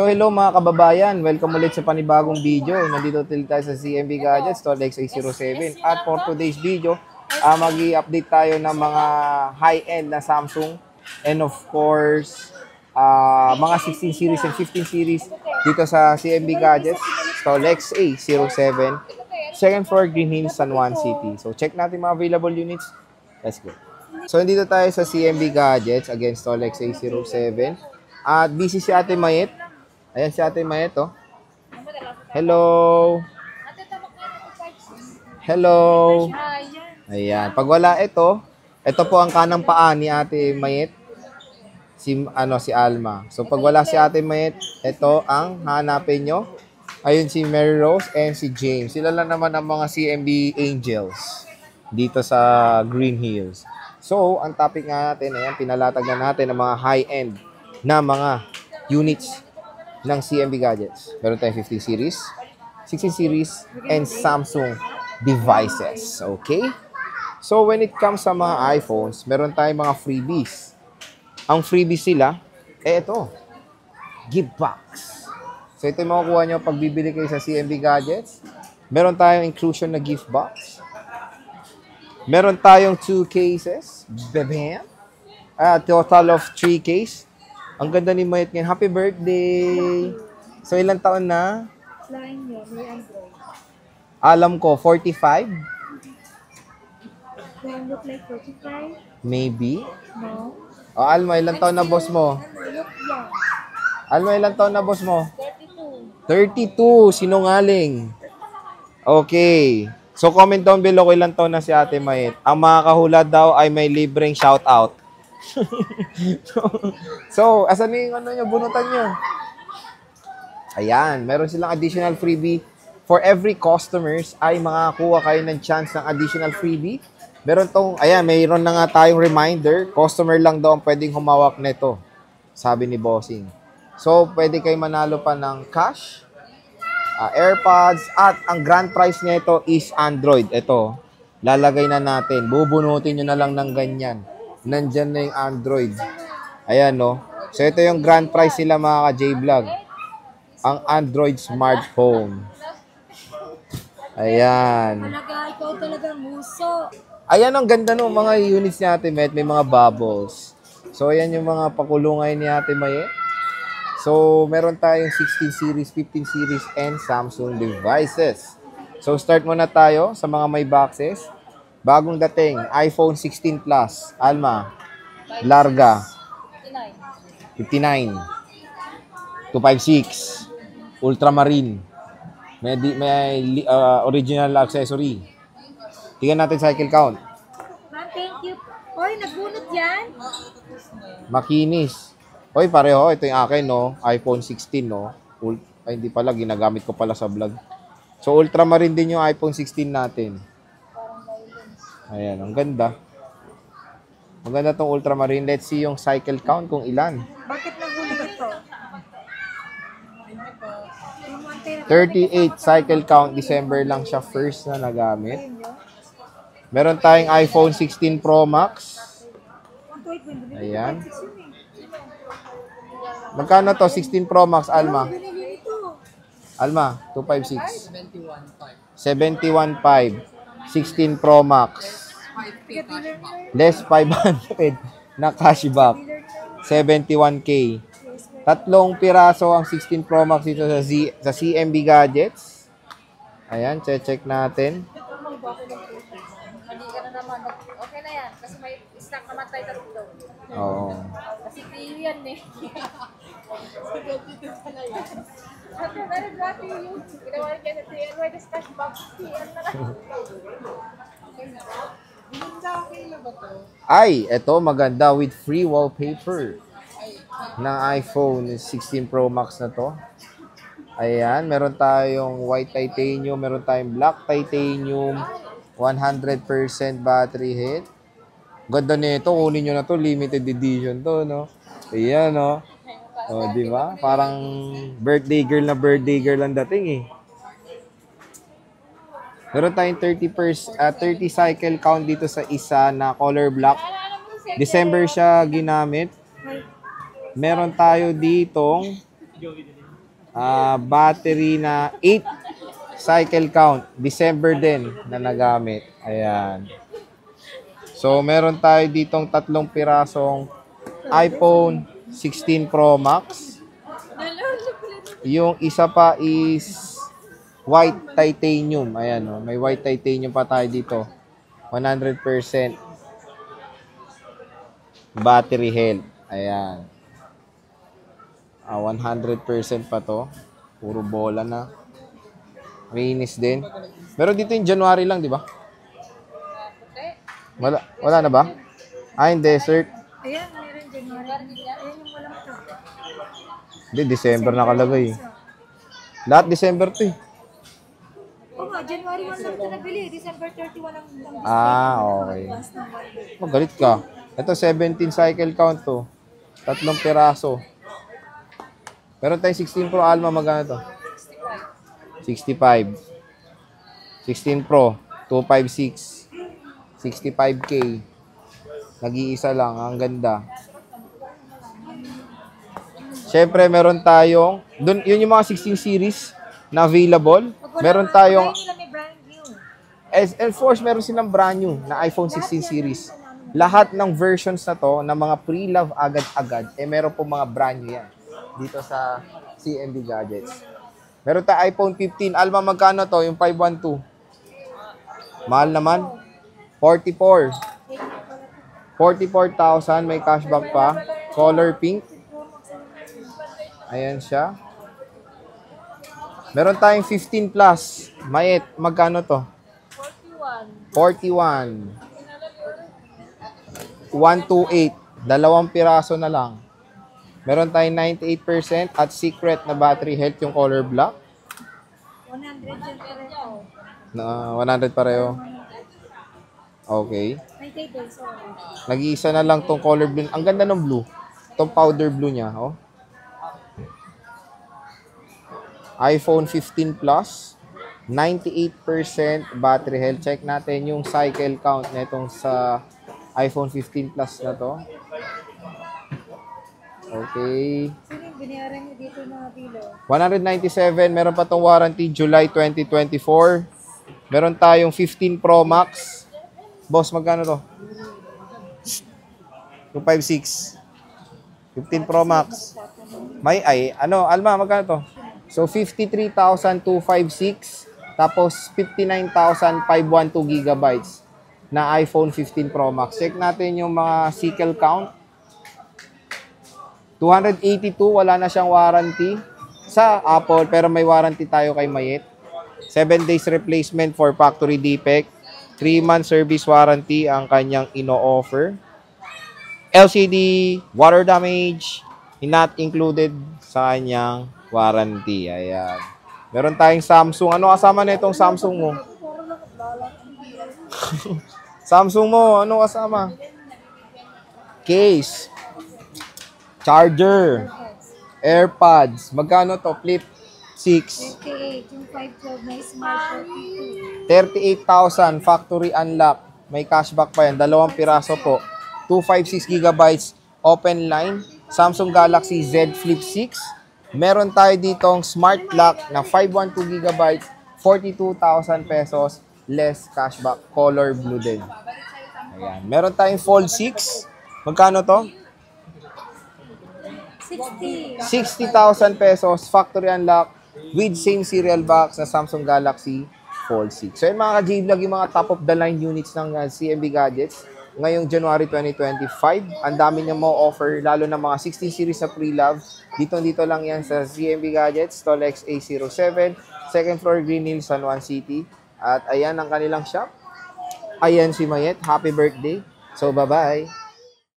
So hello mga kababayan, welcome ulit sa panibagong video. Nandito tayo sa CMB Gadgets, to LX807. At for today's video, mag-i-update tayo ng mga high-end na Samsung and of course, mga 16 series and 15 series dito sa CMB Gadgets, to LX807, second floor, Green Hills, San Juan City. So check natin mga available units. Let's go. So nandito tayo sa CMB Gadgets against to LX807. At busy si Ate Mayet. Ayan si Ate Mayet, oh. Hello. Hello. Ayan. Pag wala ito po ang kanang paa ni Ate Mayet. Si Alma. So pag wala si Ate Mayet, ito ang hanapin nyo. Ayun si Mary Rose and si James. Sila lang naman ang mga CMB Angels dito sa Green Hills. So, ang topic nga natin, ayan, pinalatag na natin ng mga high-end na mga units ng CMB Gadgets. Meron tayong 15 series, 16 series, and Samsung devices. Okay? So, when it comes sa mga iPhones, meron tayong mga freebies. Ang freebies sila, ito. Gift box. So, ito yung makukuha nyo pag bibili kayo sa CMB Gadgets. Meron tayong inclusion na gift box. Meron tayong 2 cases. Bebem. Total of 3 cases. Ang ganda ni Mayet ngayon. Happy birthday! So, ilang taon na? Flying yun, may Android. Alam ko, 45? They look like 45? Maybe. No. O, Alma, ilang taon na boss mo? Look young. Alma, ilang taon na boss mo? 32. 32. Sinungaling. Okay. So, comment down below kung ilang taon na si Ate Mayet. Ang makakahula daw ay may libreng shoutout. So, asan yung bunutan nyo? Ayan, meron silang additional freebie. For every customers ay makakuha kayo ng chance ng additional freebie. Mayroon na nga tayong reminder. Customer lang daw ang pwedeng humawak nito, sabi ni Bossing. So, pwede kayo manalo pa ng cash, AirPods, at ang grand prize nito is Android. Ito, lalagay na natin. Bubunutin nyo na lang ng ganyan. Nandyan na yung Android. Ayan, no? So, ito yung grand prize nila mga ka-J-Vlog. Ang Android smartphone. Ayan. Talaga, ikaw talagang muso. Ayan, ang ganda no, mga units ni Ate Mayet. May mga bubbles. So, ayan yung mga pakulungay ni Ate Mayet. So, meron tayong 16 series, 15 series, and Samsung devices. So, start muna tayo sa mga may boxes. Bagong dating, iPhone 16 Plus. Alma, larga. 59. 256. Ultramarine. May original accessory. Tingnan natin cycle count. Ma'am, thank you. Hoy, nagbunot yan? Makinis. Hoy, pareho. Ito yung akin, no? iPhone 16, no? Ay, hindi pala. Ginagamit ko pala sa vlog. So, ultramarine din yung iPhone 16 natin. Ayan, ang ganda. Maganda tong ultramarine. Let's see yung cycle count kung ilan. Bakit nahuli ito? 38 cycle count. December lang siya first na nagamit. Meron tayong iPhone 16 Pro Max. Ayan. Magkano to? 16 Pro Max, Alma? Alma, 256. 71.5. 16 Pro Max. Less 500 na cashback. 71K. Tatlong piraso ang 16 Pro Max dito sa CMB Gadgets. Ayan, check natin. Okay na yan, kasi may stock naman tayo tatlo. Oo. Kasi kayo yan eh. Okay, very grabe yun. Ginawa niya sa TNY, the stash box. Ay, eto maganda with free wallpaper ng iPhone 16 Pro Max na to. Ayan, meron tayong white titanium, meron tayong black titanium, 100% battery health. Ganda nito, kunin nyo na to, limited edition to, no? Ayan, no? O, di ba? Parang birthday girl ang dating, eh. Meron tayong 30 cycle count dito sa isa na color black. December siya ginamit. Meron tayo ditong Battery na 8 cycle count. December din na nagamit. Ayan. So, meron tayo ditong 3 pirasong iPhone 16 Pro Max. Yung isa pa is white titanium. Ayan, oh. May white titanium pa tayo dito. 100% battery health. Ayan. 100% pa to. Puro bola na. Rinis din. Pero dito yung January lang, di ba? Wala na ba? Yung desert. Ayan, meron January. Ayan yung walang to. Hindi, December nakalagay. Lahat December to eh. Oo nga, January 1 lang ito nabili. December 31 ang Okay. Magalit ka. Ito, 17 cycle count to. 3 piraso. Meron tayong 16 Pro Alma, magkano to? 65. 16 Pro, 256. 65K. Nag-iisa lang, ang ganda. Siyempre, meron tayong, yun yung mga 16 series na available. Meron tayong, may brand new. of course, meron silang brand new na iPhone 16 series. Lahat ng versions na to, ng mga pre-love agad-agad, meron po mga brand new yan. Dito sa CMB Gadgets. Meron tayong iPhone 15. Alma, magkano to? Yung 512. Mahal naman. 44. 44,000. May cashback pa. Color pink. Ayan siya. Meron tayong 15 plus. Mayet, magkano to? 41. 128. 2 piraso na lang. Meron tayong 98% at secret na battery health yung color black. 100 dyan pareho. Na 100 pareho. Okay. 98 days, sorry. Nag-iisa na lang tong color blue. Ang ganda ng blue. Itong powder blue niya. Oh. iPhone 15 Plus. 98% battery health. Check natin yung cycle count na itong sa iPhone 15 Plus na to. Okay. Sino yung binayaran niyo dito na bilo? 197. Meron pa tong warranty July 2024. Meron tayong 15 Pro Max. Boss, magkano to? 256. 15 Pro Max. Alma, magkano to? So, 53,256. Tapos, 59,512 gigabytes na iPhone 15 Pro Max. Check natin yung mga cycle count. 282, wala na siyang warranty sa Apple, pero may warranty tayo kay Mayet. 7 days replacement for factory defect. 3-month service warranty ang kanyang ino-offer. LCD, water damage, not included sa kanyang warranty. Ayan. Meron tayong Samsung. Ano kasama na itong Samsung mo? Samsung mo, ano kasama? Case. Charger. AirPods. Magkano to? Flip 6. 38, yung 512 na smart 42. 38,000. Factory unlock. May cashback pa yan. 2 piraso po. 256 gigabytes. Open line. Samsung Galaxy Z Flip 6. Meron tayo ditong smart lock na 512 gigabytes. 42,000 pesos. Less cashback. Color blue din. Ayan. Meron tayong Fold 6. Magkano to? 60,000 pesos, factory unlock, with same serial box na Samsung Galaxy Fold 6. So yun mga ka-J-Vlog, yung mga top of the line units ng CMB Gadgets. Ngayong January 2025, ang dami niya mo offer, lalo na mga 16 series na pre-love. Dito lang yan sa CMB Gadgets, Stall XA07, second floor Green Hills, San Juan City. At ayan ang kanilang shop. Ayan si Mayet, happy birthday. So bye-bye.